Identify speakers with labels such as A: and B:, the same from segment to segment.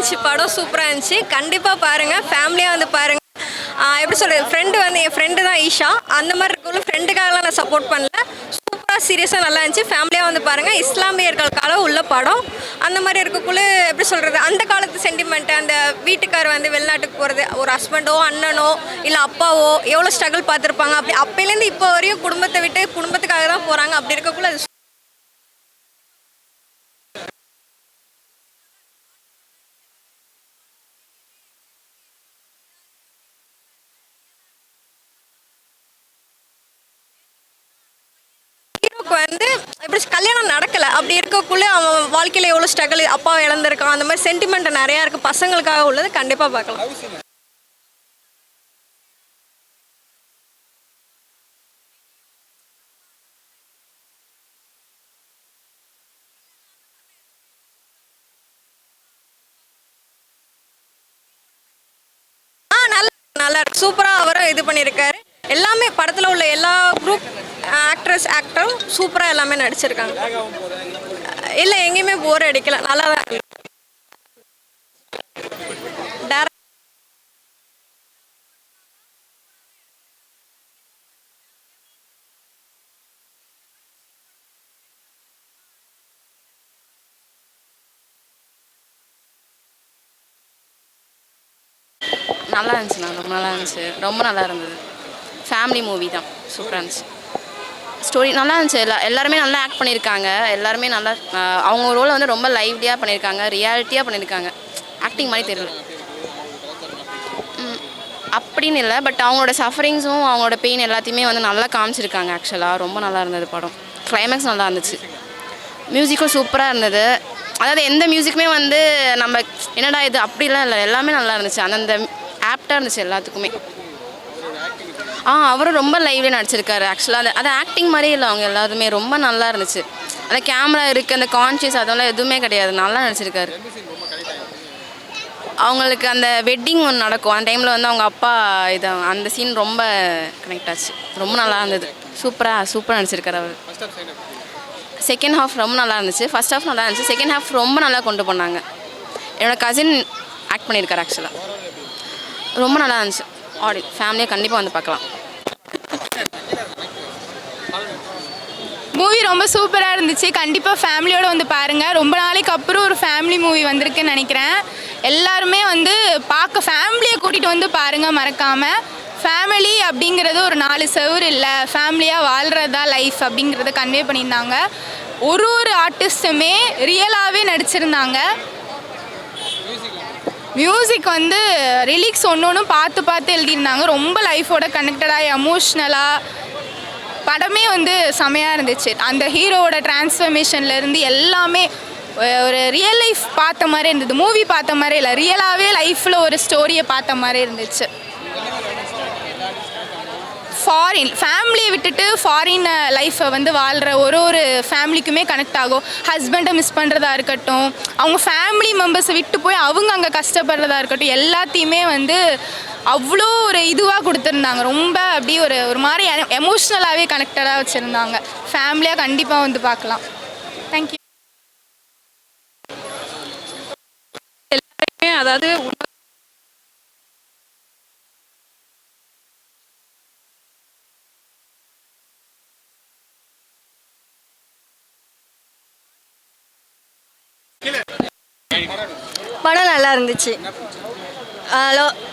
A: இருந்துச்சு, படம் சூப்பராக இருந்துச்சு. கண்டிப்பாக பாருங்கள், ஃபேமிலியாக வந்து பாருங்கள். எப்படி சொல்கிறது, ஃப்ரெண்டு வந்து என் ஃப்ரெண்டு தான் ஈஷா. அந்த மாதிரி இருக்கக்குள்ள ஃப்ரெண்டுக்காகலாம் நான் சப்போர்ட் பண்ணல. சூப்பராக சீரியஸாக நல்லா இருந்துச்சு. ஃபேமிலியாக வந்து பாருங்கள். இஸ்லாமியர்களுக்காக உள்ள படம். அந்த மாதிரி இருக்கக்குள்ள எப்படி சொல்கிறது, அந்த காலத்து சென்டிமெண்ட்டு, அந்த வீட்டுக்கார் வந்து வெளிநாட்டுக்கு போகிறது, ஒரு ஹஸ்பண்டோ அண்ணனோ இல்லை அப்பாவோ எவ்வளோ ஸ்ட்ரகிள் பார்த்துருப்பாங்க. அப்படி அப்போலேருந்து இப்போ வரையும் குடும்பத்தை விட்டு குடும்பத்துக்காக தான் போகிறாங்க. அப்படி இருக்கக்குள்ள அது வந்து எப்படி கல்யாணம் நடக்கலை. அப்படி இருக்கக்குள்ளே அவன் வாழ்க்கையில் எவ்வளோ ஸ்ட்ரகிள், அப்பாவை இழந்திருக்கான். அந்த மாதிரி சென்டிமெண்ட் நிறையா இருக்குது. பசங்களுக்காக உள்ளது கண்டிப்பாக பார்க்கலாம். நல்லா நல்லா இருக்கு. சூப்பராக அவரும் இது பண்ணியிருக்காரு. எல்லாமே படத்தில் உள்ள எல்லா குரூப் ஆக்டரும் சூப்பராக எல்லாமே நடிச்சிருக்காங்க. இல்லை எங்கேயுமே போர் அடிக்கல, நல்லா தான் இருக்கு.
B: நல்லா இருந்துச்சுண்ணா, ரொம்ப நல்லா இருந்துச்சு, ரொம்ப நல்லா இருந்தது. ஃபேமிலி மூவி தான், சூப்பராக இருந்துச்சு. ஸ்டோரி நல்லா இருந்துச்சு. எல்லாருமே நல்லா ஆக்ட் பண்ணியிருக்காங்க. எல்லாருமே நல்லா அவங்க ரோலை வந்து ரொம்ப லைவ்லியாக பண்ணியிருக்காங்க, ரியாலிட்டியாக பண்ணியிருக்காங்க. ஆக்டிங் மாதிரி தெரியல அப்படின்னு இல்லை, பட் அவங்களோட சஃபரிங்ஸும் அவங்களோட பெயின் எல்லாத்தையுமே வந்து நல்லா காமிச்சிருக்காங்க. ஆக்சுவலாக ரொம்ப நல்லா இருந்தது படம். கிளைமேக்ஸ் நல்லா இருந்துச்சு. மியூசிக்கும் சூப்பராக இருந்தது. அதாவது எந்த மியூசிக்குமே வந்து நம்ம என்னடா இது அப்படிலாம் இல்லை, எல்லாமே நல்லா இருந்துச்சு. அந்தந்த ஆப்டாக இருந்துச்சு எல்லாத்துக்குமே. அவரும் ரொம்ப லைவ்ல நடிச்சிருக்காரு. ஆக்சுவலாக அது ஆக்டிங் மாதிரியே இல்லை, அவங்க எல்லாருமே ரொம்ப நல்லா இருந்துச்சு. அந்த கேமரா இருக்குது, அந்த கான்ஷியஸ் அதெல்லாம் எதுவுமே கிடையாது, நல்லா நடிச்சிருக்காரு. அவங்களுக்கு அந்த வெட்டிங் ஒன்று நடக்கும், அந்த டைமில் வந்து அவங்க அப்பா இதை அந்த சீன் ரொம்ப கனெக்ட் ஆச்சு. ரொம்ப நல்லா இருந்தது. சூப்பராக நடிச்சிருக்காரு அவர். செகண்ட் ஹாஃப் ரொம்ப நல்லா இருந்துச்சு. ஃபர்ஸ்ட் ஹாஃப் நல்லா இருந்துச்சு. செகண்ட் ஹாஃப் ரொம்ப நல்லா கொண்டு போனாங்க. என்னோடய கசின் ஆக்ட் பண்ணியிருக்காரு. ஆக்சுவலாக ரொம்ப நல்லா இருந்துச்சு. ஃபேமிலியாக கண்டிப்பாக வந்து பார்க்கலாம்.
C: மூவி ரொம்ப சூப்பராக இருந்துச்சு. கண்டிப்பாக ஃபேமிலியோடு வந்து பாருங்கள். ரொம்ப நாளைக்கு அப்புறம் ஒரு ஃபேமிலி மூவி வந்திருக்குன்னு நினைக்கிறேன். எல்லாருமே வந்து ஃபேமிலியை கூட்டிகிட்டு வந்து பாருங்கள் மறக்காமல். ஃபேமிலி அப்படிங்கிறது ஒரு 4 செவுரு இல்லை, ஃபேமிலியாக வாழ்கிறது தான் லைஃப் அப்படிங்கிறத கன்வே பண்ணியிருந்தாங்க. ஒரு ஆர்டிஸ்ட்டுமே ரியலாகவே நடிச்சிருந்தாங்க. மியூசிக் வந்து ரிலிக்ஸ் ஒன்று பார்த்து எழுதியிருந்தாங்க. ரொம்ப லைஃபோட கனெக்டடாக எமோஷ்னலாக படமே வந்து செமையாக இருந்துச்சு. அந்த ஹீரோவோட டிரான்ஸ்ஃபர்மேஷன்லேருந்து எல்லாமே ஒரு ரியல் லைஃப் பார்த்த மாதிரி இருந்தது. மூவி பார்த்த மாதிரி இல்லை, ரியலாகவே லைஃப்பில் ஒரு ஸ்டோரியை பார்த்த மாதிரி இருந்துச்சு. ஃபேமிலியை விட்டுட்டு ஃபாரின் லைஃப்பை வந்து வாழ்கிற ஒரு ஃபேமிலிக்குமே கனெக்ட் ஆகும். ஹஸ்பண்டை மிஸ் பண்ணுறதா இருக்கட்டும், அவங்க ஃபேமிலி மெம்பர்ஸை விட்டு போய் அவங்க அங்கே கஷ்டப்படுறதா இருக்கட்டும், எல்லாத்தையுமே வந்து அவ்வளோ ஒரு இதுவாக கொடுத்துருந்தாங்க. ரொம்ப அப்படி ஒரு மாதிரி எமோஷ்னலாகவே கனெக்டடாக வச்சுருந்தாங்க. ஃபேமிலியாக கண்டிப்பாக வந்து பார்க்கலாம். தேங்க்யூ.
D: எல்லாருமே அதாவது
A: படம் நல்லா இருந்துச்சு.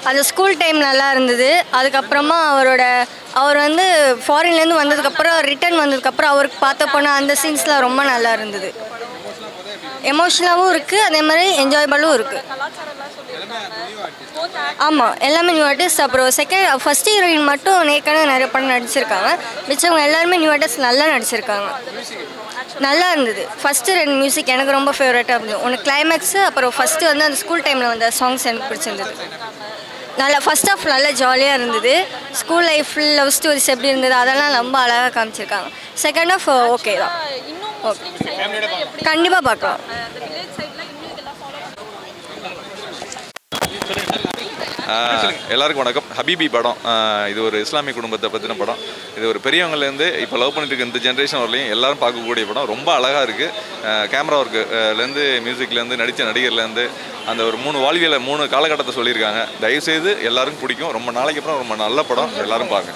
A: அந்த ஸ்கூல் டைம் நல்லா இருந்தது. அதுக்கப்புறமா அவர் வந்து ஃபாரின்லேருந்து வந்ததுக்கப்புறம் ரிட்டர்ன் வந்ததுக்கப்புறம் அவருக்கு பார்த்த போனால் அந்த சீன்ஸ்லாம் ரொம்ப நல்லா இருந்தது. எமோஷ்னலாகவும் இருக்குது, அதே மாதிரி என்ஜாயபிளும் இருக்குது. ஆமாம், எல்லாமே நியூ ஆர்டிஸ்ட். அப்புறம் ஃபஸ்ட் ஹீரோயின் மட்டும் ஏற்கனவே நிறைய படம் நடிச்சிருக்காங்க. மிச்சவங்க எல்லாருமே நியூ ஆர்டிஸ்ட் நல்லா நடிச்சிருக்காங்க. நல்லா இருந்தது. ஃபஸ்ட்டு 2 மியூசிக் எனக்கு ரொம்ப ஃபேவரட்டாக இருந்தது. ஒன்று கிளைமேக்ஸு, அப்புறம் ஃபஸ்ட்டு வந்து அந்த ஸ்கூல் டைமில் வந்த சாங்ஸ் எனக்கு பிடிச்சிருந்தது. நல்லா ஃபஸ்ட் ஆஃப் நல்லா ஜாலியாக இருந்தது. ஸ்கூல் லைஃப் லவ் ஸ்டோரிஸ் எப்படி இருந்தது அதெல்லாம் ரொம்ப அழகாக காமிச்சிருக்காங்க. செகண்ட் ஆஃப் ஓகே தான். ஓகே, கண்டிப்பாக பார்க்கலாம்.
E: எல்லாருக்கும் வணக்கம். ஹபீபி படம் இது ஒரு இஸ்லாமிய குடும்பத்தை பற்றின படம். இது ஒரு பெரியவங்கலேருந்து இப்போ லவ் பண்ணிட்டு இருக்க இந்த ஜென்ரேஷன் வரலையும் எல்லாரும் பார்க்கக்கூடிய படம். ரொம்ப அழகாக இருக்குது. கேமரா ஒர்க்குலேருந்து மியூசிக்லேருந்து நடித்த நடிகர்லேருந்து அந்த ஒரு 3 வாழ்வியலை 3 காலகட்டத்தை சொல்லியிருக்காங்க. தயவுசெய்து எல்லாருக்கும் பிடிக்கும். ரொம்ப நாளைக்கு அப்புறம் ரொம்ப நல்ல படம், எல்லாரும் பாருங்க.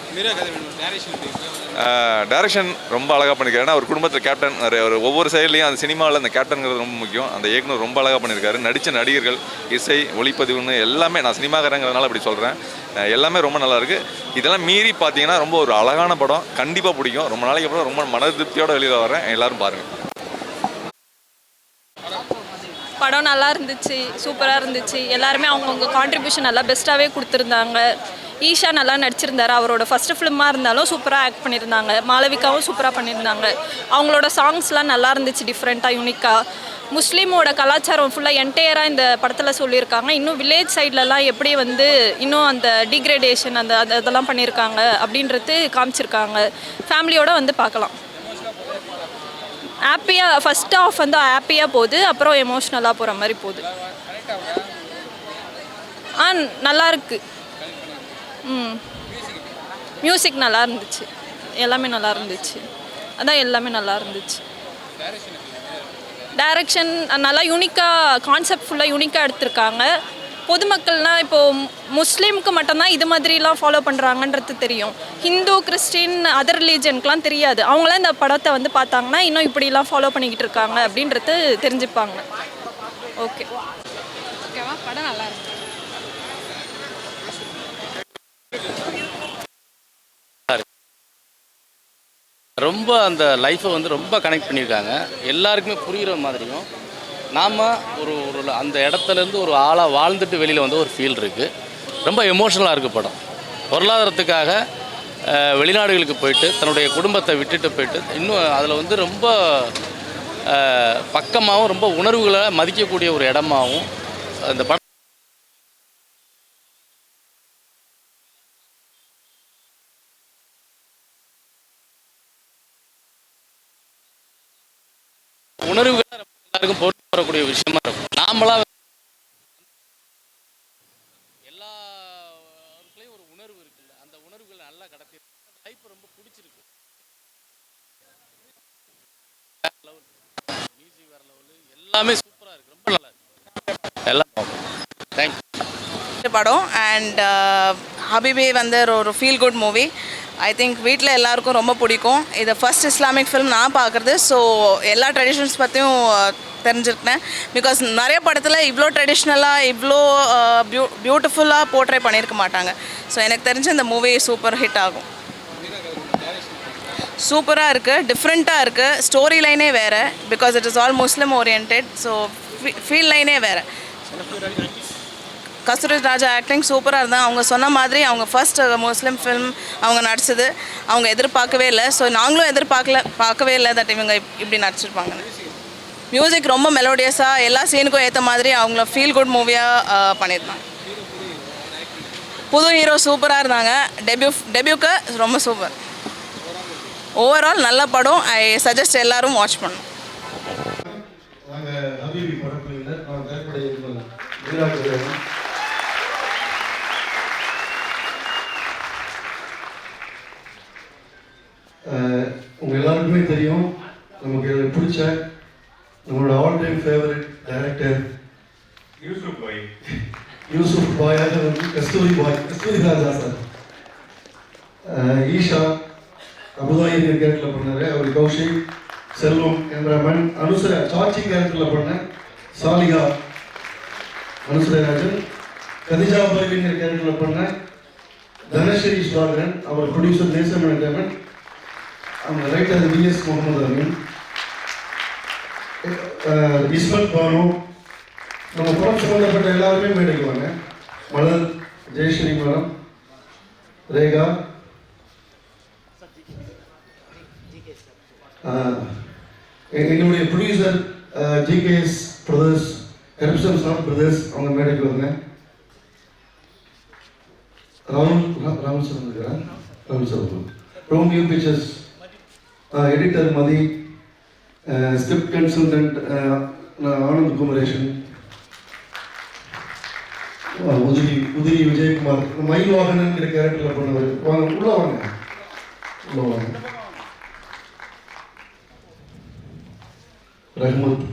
E: டைரக்ஷன் ரொம்ப அழகாக பண்ணியிருக்காரு. ஏன்னா ஒரு குடும்பத்தில் கேப்டன் ஒரு ஒவ்வொரு சைட்லேயும் அந்த சினிமாவில் அந்த கேப்டனுங்கிறது ரொம்ப முக்கியம். அந்த இயக்குனர் ரொம்ப அழகாக பண்ணியிருக்காரு. நடித்த நடிகர்கள், இசை, ஒளிப்பதிவுன்னு எல்லாமே, நான் சினிமாக்காரங்கிறதுனால அப்படி சொல்கிறேன், எல்லாமே ரொம்ப நல்லாயிருக்கு. இதெல்லாம் மீறி பார்த்தீங்கன்னா ரொம்ப ஒரு அழகான படம், கண்டிப்பாக பிடிக்கும். ரொம்ப நாளைக்கு அப்புறம் ரொம்ப மன திருப்தியோடு வெளியில் வரேன். எல்லோரும் பாருங்கள்.
D: படம் நல்லா இருந்துச்சு, சூப்பராக இருந்துச்சு. எல்லாருமே அவங்கவுங்க கான்ட்ரிபியூஷன் நல்லா பெஸ்ட்டாகவே கொடுத்துருந்தாங்க. ஈஷா நல்லா நடிச்சிருந்தார். அவரோட ஃபஸ்ட்டு ஃபிலிமாக இருந்தாலும் சூப்பராக ஆக்ட் பண்ணியிருந்தாங்க. மாளவிகாவும் சூப்பராக பண்ணியிருந்தாங்க. அவங்களோட சாங்ஸ்லாம் நல்லா இருந்துச்சு, டிஃப்ரெண்ட்டாக, யூனிக்காக. முஸ்லீமோட கலாச்சாரம் ஃபுல்லாக என்டையராக இந்த படத்தில் சொல்லியிருக்காங்க. இன்னும் வில்லேஜ் சைட்லலாம் எப்படி வந்து இன்னும் அந்த டிகிரேடேஷன் அந்த அதெல்லாம் பண்ணியிருக்காங்க அப்படின்றது காமிச்சிருக்காங்க. ஃபேமிலியோடு வந்து பார்க்கலாம். ஹாப்பியாக ஃபஸ்ட் ஆஃப் வந்து ஹாப்பியாக போகுது, அப்புறம் எமோஷ்னலாக போகிற மாதிரி போகுது. நல்லா இருக்கு. மியூசிக் நல்லா இருந்துச்சு, எல்லாமே நல்லா இருந்துச்சு. அதான் எல்லாமே நல்லா இருந்துச்சு. டைரக்ஷன் நல்லா யூனிக்காக, கான்செப்ட் ஃபுல்லாக யூனிக்காக எடுத்திருக்காங்க. பொதுமக்கள்னால் இப்போது முஸ்லீமுக்கு மட்டும்தான் இது மாதிரிலாம் ஃபாலோ பண்ணுறாங்கன்றது தெரியும். ஹிந்து, கிறிஸ்டின், அதர் ரிலீஜனுக்குலாம் தெரியாது. அவங்களாம் இந்த படத்தை வந்து பார்த்தாங்கன்னா இன்னும் இப்படிலாம் ஃபாலோ பண்ணிக்கிட்டு இருக்காங்க அப்படின்றது தெரிஞ்சுப்பாங்க. ஓகேவா? படம் நல்லா இருக்கு.
F: ரொம்ப அந்த லைஃப்பை வந்து ரொம்ப கனெக்ட் பண்ணியிருக்காங்க. எல்லாருக்குமே புரிகிற மாதிரியும், நாம் ஒரு அந்த இடத்துலேருந்து ஒரு ஆளாக வாழ்ந்துட்டு வெளியில் வந்து ஒரு ஃபீல் இருக்குது. ரொம்ப எமோஷ்னலாக இருக்குது படம். பொருளாதாரத்துக்காக வெளிநாடுகளுக்கு போயிட்டு தன்னுடைய குடும்பத்தை விட்டுட்டு போயிட்டு இன்னும் அதில் வந்து ரொம்ப பக்கமாகவும் ரொம்ப உணர்வுகளை மதிக்கக்கூடிய ஒரு இடமாகவும் அந்த படம் உணர்வுகளை எல்லாருக்கும் பொறுத்து வரக்கூடிய விஷயமா இருக்கும். நாமளாக எல்லாருக்குள்ளேயும் ஒரு உணர்வு இருக்குல்ல, அந்த உணர்வுகளை நல்லா கடத்தி லைஃப் ரொம்ப பிடிச்சிருக்கு. மியூசிக் வேற லெவலு, எல்லாமே சூப்பராக இருக்குது, ரொம்ப நல்லா இருக்குது. எல்லாம் தேங்க்யூ.
G: படம் அண்ட் ஹபிபி வந்து ஒரு feel good movie. I think வீட்டில் எல்லாருக்கும் ரொம்ப பிடிக்கும். இது ஃபர்ஸ்ட் இஸ்லாமிக் ஃபிலிம் நான் பார்க்குறது. ஸோ எல்லா ட்ரெடிஷன்ஸ் பற்றியும் தெரிஞ்சுருக்கேன். பிகாஸ் நிறைய படத்தில் இவ்வளோ ட்ரெடிஷ்னலாக இவ்வளோ பியூட்டிஃபுல்லாக போர்ட்ரே பண்ணியிருக்க மாட்டாங்க. ஸோ எனக்கு தெரிஞ்சு இந்த மூவி சூப்பர் ஹிட் ஆகும். சூப்பராக இருக்குது, டிஃப்ரெண்ட்டாக இருக்குது. ஸ்டோரி லைனே வேறு, because it is all Muslim oriented. So feel லைனே வேறு. கஸ்தூரி ராஜா ஆக்டிங் சூப்பராக இருந்தாங்க. அவங்க சொன்ன மாதிரி அவங்க ஃபர்ஸ்ட் முஸ்லீம் ஃபிலிம் அவங்க நடிச்சது அவங்க எதிர்பார்க்கவே இல்லை. ஸோ நாங்களும் பார்க்கவே இல்லை தட் இவங்க இப்படி நடிச்சிருப்பாங்கன்னு. மியூசிக் ரொம்ப மெலோடியஸாக எல்லா சீனுக்கும் ஏற்ற மாதிரி அவங்கள ஃபீல் குட் மூவியாக பண்ணியிருந்தாங்க. புது ஹீரோ சூப்பராக இருந்தாங்க. டெபியூக்கு ரொம்ப சூப்பர். ஓவரால் நல்ல படம். ஐ சஜஸ்ட் எல்லாரும் வாட்ச் பண்ணணும்.
H: உங்கள் எல்லாருக்குமே தெரியும், நமக்கு பிடிச்ச நம்மளோட all time favourite director Yusuf பாயாக வந்து கஸ்தூரி ராஜா சார். ஈஷா அபுதாயி கேரக்டரில் பண்ணார். அவர் கௌஷிக், செல்வம் கேமராமேன், அனுசர சாட்சி கேரக்டரில் பண்ண சாலிகா அனுசரராஜன், கதிஜா பர்வீன் கேரக்டரில் பண்ண தனஸ்ரீ சுதாகரன், அவர் ப்ரொடியூசர் நேசம் என்டர்டைன்மெண்ட், அவங்க ரைட்டர் விஎஸ் முகமது அமீன், இஸ்மத் பானு, நம்ம படம் சம்மந்தப்பட்ட எல்லாருமே மேடைக்குவாங்க. மலர், ஜெயஸ்ரீ மேடம், ரேகா, எங்களுடைய ப்ரொடியூசர் ஜிகேஎஸ் பிரதர்ஸ், கரப்ஷன் சாப் பிரதர்ஸ், அவங்க மேடைக்கு வாங்க. ராகுல் சார் இருக்கிறார். ராகுல் சார், ரோமியோ பிக்சர்ஸ் எடிட்டர் மதி, ஸ்கிரிப்ட் கன்சல்டன்ட் ஆனந்த் குமரேஷன், உதிரி விஜயகுமார், மயில் வாகனங்கிற கேரக்டரில் பண்ணவர். வாங்க உள்ள வாங்க. ரஹ்மத்,